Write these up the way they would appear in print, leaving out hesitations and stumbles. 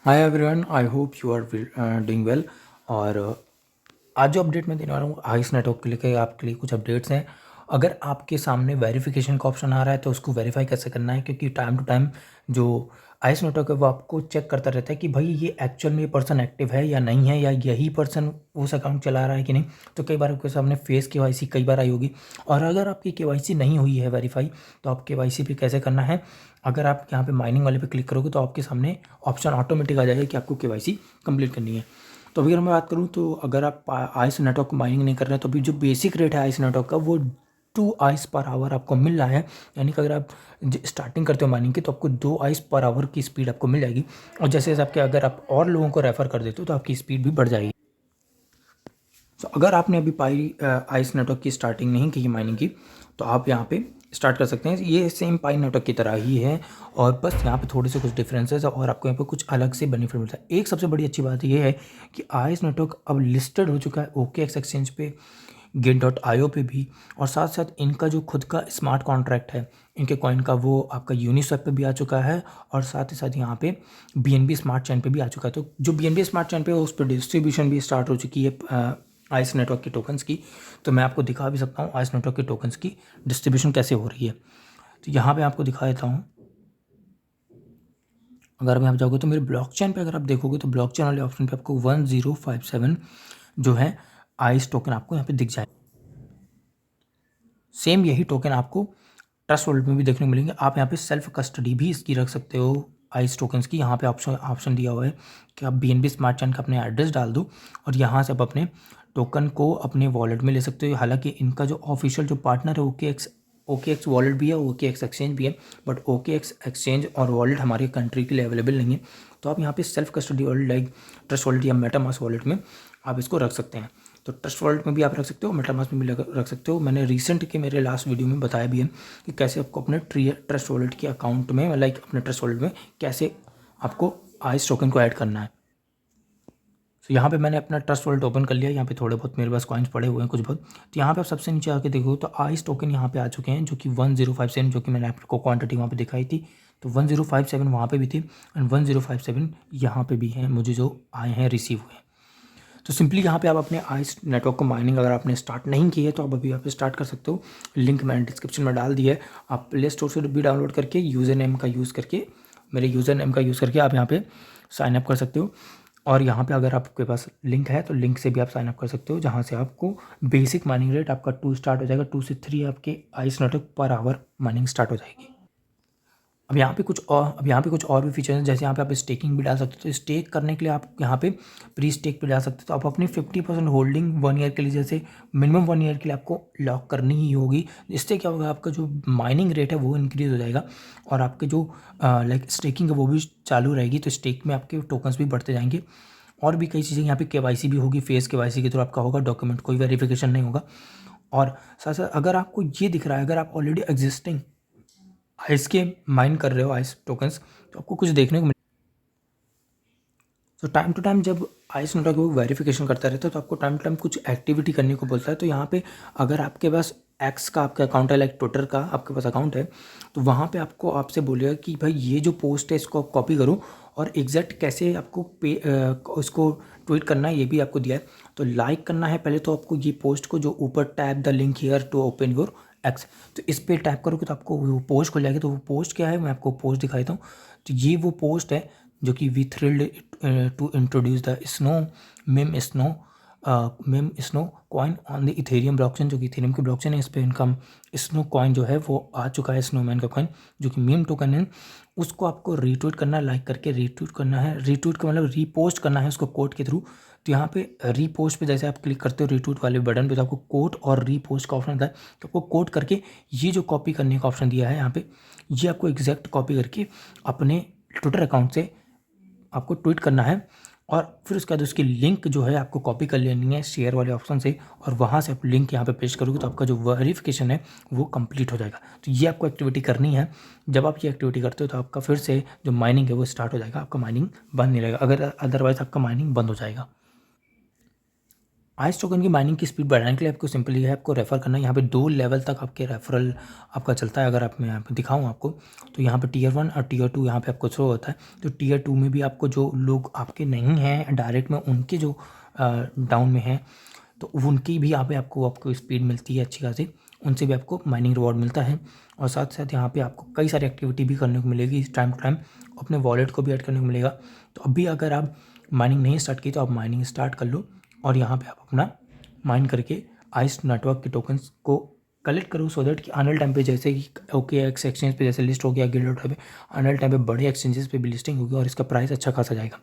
Hi everyone, I hope you are doing well. और आज जो अपडेट मैं देने वाला हूँ आइस नेटवर्क के लिए, आपके लिए कुछ अपडेट्स हैं। अगर आपके सामने वेरिफिकेशन का ऑप्शन आ रहा है तो उसको वेरीफाई कैसे करना है, क्योंकि टाइम टू टाइम जो आइस नेटवर्क है वो आपको चेक करता रहता है कि भाई ये एक्चुअल में ये पर्सन एक्टिव है या नहीं है, या यही पर्सन उस अकाउंट चला रहा है कि नहीं। तो कई बार आपके सामने फेस केवाईसी कई बार आई होगी, और अगर आपकी केवाईसी नहीं हुई है वेरीफाई, तो आप केवाईसी भी कैसे करना है। अगर आप यहाँ पे माइनिंग वाले पे क्लिक करोगे तो आपके सामने ऑप्शन ऑटोमेटिक आ जाएगा कि आपको केवाईसी कंप्लीट करनी है। तो अभी अगर मैं बात करूँ तो अगर आप आइस नेटवर्क माइनिंग नहीं कर रहे हैं तो अभी जो बेसिक रेट है आइस नेटवर्क का वो 2 आइस पर आवर आपको मिल रहा है। यानी कि अगर आप स्टार्टिंग करते हो माइनिंग की तो आपको 2 आइस पर आवर की स्पीड आपको मिल जाएगी। और जैसे जैसे आपके अगर आप और लोगों को रेफर कर देते हो तो आपकी स्पीड भी बढ़ जाएगी। तो अगर आपने अभी पाई आइस नेटवर्क की स्टार्टिंग नहीं की माइनिंग की, तो आप यहाँ पे स्टार्ट कर सकते हैं। ये सेम पाई नेटवर्क की तरह ही है, और बस यहाँ पे थोड़े से कुछ डिफरेंसेस है और आपको यहाँ पे कुछ अलग से बेनिफिट मिलता है। एक सबसे बड़ी अच्छी बात ये है कि आइस नेटवर्क अब लिस्टेड हो चुका है OKX एक्सचेंज पे, Gate.io पे भी, और साथ साथ इनका जो खुद का स्मार्ट कॉन्ट्रैक्ट है इनके कॉइन का वो आपका यूनिस्वैप पे भी आ चुका है, और साथ ही साथ यहाँ पे BNB स्मार्ट चेन पे भी आ चुका है। तो जो BNB स्मार्ट चेन पे है उस पर डिस्ट्रीब्यूशन भी स्टार्ट हो चुकी है आइस नेटवर्क के टोकन्स की। तो मैं आपको दिखा भी सकता हूँ आइस नेटवर्क के टोकन्स की डिस्ट्रीब्यूशन कैसे हो रही है। तो यहाँ पे आपको दिखा देता हूँ। अगर मैं आप जाओगे तो मेरे ब्लॉकचेन पे अगर आप देखोगे तो ब्लॉकचेन वाले ऑप्शन पे आपको 1057 जो है आइस टोकन आपको यहाँ पे दिख जाए। सेम यही टोकन आपको ट्रस्ट वॉलेट में भी देखने को मिलेंगे। आप यहाँ पे सेल्फ कस्टडी भी इसकी रख सकते हो आइस टोकन्स की। यहाँ पे ऑप्शन दिया हुआ है कि आप BNB स्मार्ट चेन का अपने एड्रेस डाल दो और यहाँ से आप अपने टोकन को अपने वॉलेट में ले सकते हो। हालांकि इनका जो ऑफिशियल जो पार्टनर है OKX वॉलेट भी है, OKX एक्सचेंज भी है, बट OKX एक्सचेंज और वॉलेट हमारी कंट्री के लिए अवेलेबल नहीं है। तो आप यहाँ पे self custody wallet like trust wallet या मेटामास्क वॉलेट में आप इसको रख सकते हैं। तो ट्रस्ट वॉलेट में भी आप रख सकते हो, मेटामास्क में भी रख सकते हो। मैंने रिसेंट के मेरे लास्ट वीडियो में बताया भी है कि कैसे आपको अपने ट्रस्ट वॉलेट के अकाउंट में लाइक अपने ट्रस्ट वॉलेट में कैसे आपको आइस टोकन को ऐड करना है। तो यहाँ पे मैंने अपना ट्रस्ट वॉलेट ओपन कर लिया। यहाँ पे थोड़े बहुत मेरे पास कॉइन्स पड़े हुए हैं कुछ बहुत। तो यहाँ पे आप सबसे नीचे आके देखो तो आइस टोकन यहाँ पे आ चुके हैं जो कि 1057, जो कि मैंने आपको क्वांटिटी वहाँ पे दिखाई थी। तो 1057 वहाँ पे भी थी एंड 1057 यहाँ पे भी हैं मुझे जो आए हैं रिसीव हुए। तो सिंपली यहाँ पे आप अपने आइस नेटवर्क को माइनिंग अगर आपने स्टार्ट नहीं की है तो आप अभी यहाँ पे स्टार्ट कर सकते हो। लिंक मैंने डिस्क्रिप्शन में डाल दिया है। आप प्ले स्टोर से भी डाउनलोड करके यूज़र नेम का यूज़ करके मेरे यूज़र नेम का यूज़ करके आप यहाँ पे साइन अप कर सकते हो। और यहाँ पे अगर आपके पास लिंक है तो लिंक से भी आप साइन अप कर सकते हो, जहाँ से आपको बेसिक माइनिंग रेट आपका 2 स्टार्ट हो जाएगा। 2 से 3 आपके ice network per hour mining start हो जाएगी। अब यहाँ पे कुछ और भी फीचर्स हैं, जैसे यहाँ पे आप स्टेकिंग भी डाल सकते हो। तो स्टेक करने के लिए आप यहाँ पे प्री स्टेक पे डाल सकते हो। तो आप अपनी 50% होल्डिंग 1 ईयर के लिए, जैसे मिनिमम 1 ईयर के लिए आपको लॉक करनी ही होगी। इससे क्या होगा, आपका जो माइनिंग रेट है वो इंक्रीज़ हो जाएगा और आपके जो लाइक स्टेकिंग है वो भी चालू रहेगी। तो स्टेक में आपके टोकन्स भी बढ़ते जाएंगे। और भी कई चीज़ें यहाँ पे KYC भी होगी, फेस KYC के थ्रू आपका होगा, डॉक्यूमेंट कोई वेरिफिकेशन नहीं होगा। और साथ साथ अगर आपको ये दिख रहा है, अगर आप ऑलरेडी एग्जिस्टिंग आइस के माइन कर रहे हो आइस टोकन्स, तो आपको कुछ देखने को मिले। तो टाइम टू टाइम जब आइस नेटवर्क वो वेरिफिकेशन करता रहता है तो आपको टाइम टू टाइम कुछ एक्टिविटी करने को बोलता है। तो यहाँ पे अगर आपके पास एक्स का आपका अकाउंट है, लाइक ट्विटर का आपके पास अकाउंट है, तो वहाँ पे आपको आपसे बोलेगा कि भाई ये जो पोस्ट है इसको आप कॉपी करो और एग्जैक्ट कैसे आपको उसको ट्वीट करना है ये भी आपको दिया है। तो लाइक करना है पहले तो आपको ये पोस्ट को, जो ऊपर tap the link here to open your X, तो इस पर टैप करोगे तो आपको वो पोस्ट खुल जाएगी। तो वो पोस्ट क्या है मैं आपको पोस्ट दिखा देता हूँ। तो ये वो पोस्ट है जो कि we thrilled to introduce the meme snow coin on the Ethereum blockchain, जो कि इथेरियम की ब्लॉकचेन है। इस पर इनका स्नो कॉइन जो है वो आ चुका है, स्नोमैन का कॉइन जो कि मीम टोकन है। उसको आपको रीट्वीट करना है, लाइक करके रीट्वीट करना है। रीट्वीट का मतलब रीपोस्ट करना है उसको कोड के थ्रू। तो यहाँ पे रीपोस्ट पे जैसे आप क्लिक करते हो रीट्वीट वाले बटन पे तो आपको कोड और रीपोस्ट का ऑप्शन आता है। तो आपको कोड करके ये जो कॉपी करने का ऑप्शन दिया है यहाँ पे, ये आपको एग्जैक्ट कॉपी करके अपने ट्विटर अकाउंट से आपको ट्वीट करना है। और फिर उसके बाद उसकी लिंक जो है आपको कॉपी कर लेनी है शेयर वाले ऑप्शन से, और वहाँ से आप लिंक यहाँ पे पेस्ट करोगे तो आपका जो वेरिफिकेशन है वो कंप्लीट हो जाएगा। तो ये आपको एक्टिविटी करनी है। जब आप ये एक्टिविटी करते हो तो आपका फिर से जो माइनिंग है वो स्टार्ट हो जाएगा, आपका माइनिंग बंद नहीं रहेगा, अगर अदरवाइज आपका माइनिंग बंद हो जाएगा। आइस टोकन की माइनिंग की स्पीड बढ़ाने के लिए आपको सिंपली है आपको रेफ़र करना है। यहाँ पे 2 लेवल तक आपके रेफरल आपका चलता है। अगर आप मैं यहाँ पे दिखाऊँ आपको तो यहाँ पे टियर 1 और टियर 2 यहाँ पे आपको शो होता है। तो टियर 2 में भी आपको जो लोग आपके नहीं हैं डायरेक्ट में, उनके जो डाउन में हैं, तो उनकी भी यहाँ पे आपको स्पीड मिलती है अच्छी खासी, उनसे भी आपको माइनिंग रिवॉर्ड मिलता है। और साथ साथ यहाँ पे आपको कई सारी एक्टिविटी भी करने को मिलेगी इस टाइम टू टाइम, अपने वॉलेट को भी ऐड करने को मिलेगा। तो अभी अगर आप माइनिंग नहीं स्टार्ट की तो आप माइनिंग स्टार्ट कर लो और यहाँ पे आप अपना माइन करके आइस नेटवर्क के टोकन्स को कलेक्ट करो, सो दैट कि आने वाले टाइम पे जैसे कि OKX एक्सचेंज पे जैसे लिस्ट हो गया गिल्ड पे, आने वाले टाइम पे बड़े एक्सचेंजेस पे भी लिस्टिंग होगी और इसका प्राइस अच्छा खासा जाएगा।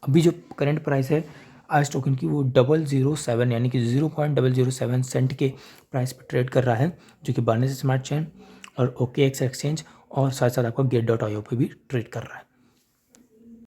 अभी जो करंट प्राइस है आइस टोकन की वो 007 यानी कि 0.007 सेंट के प्राइस पर ट्रेड कर रहा है, जो कि बाइनेंस स्मार्ट चेन और OKX एक्सचेंज और साथ साथ आपका Gate.io पे भी ट्रेड कर रहा है।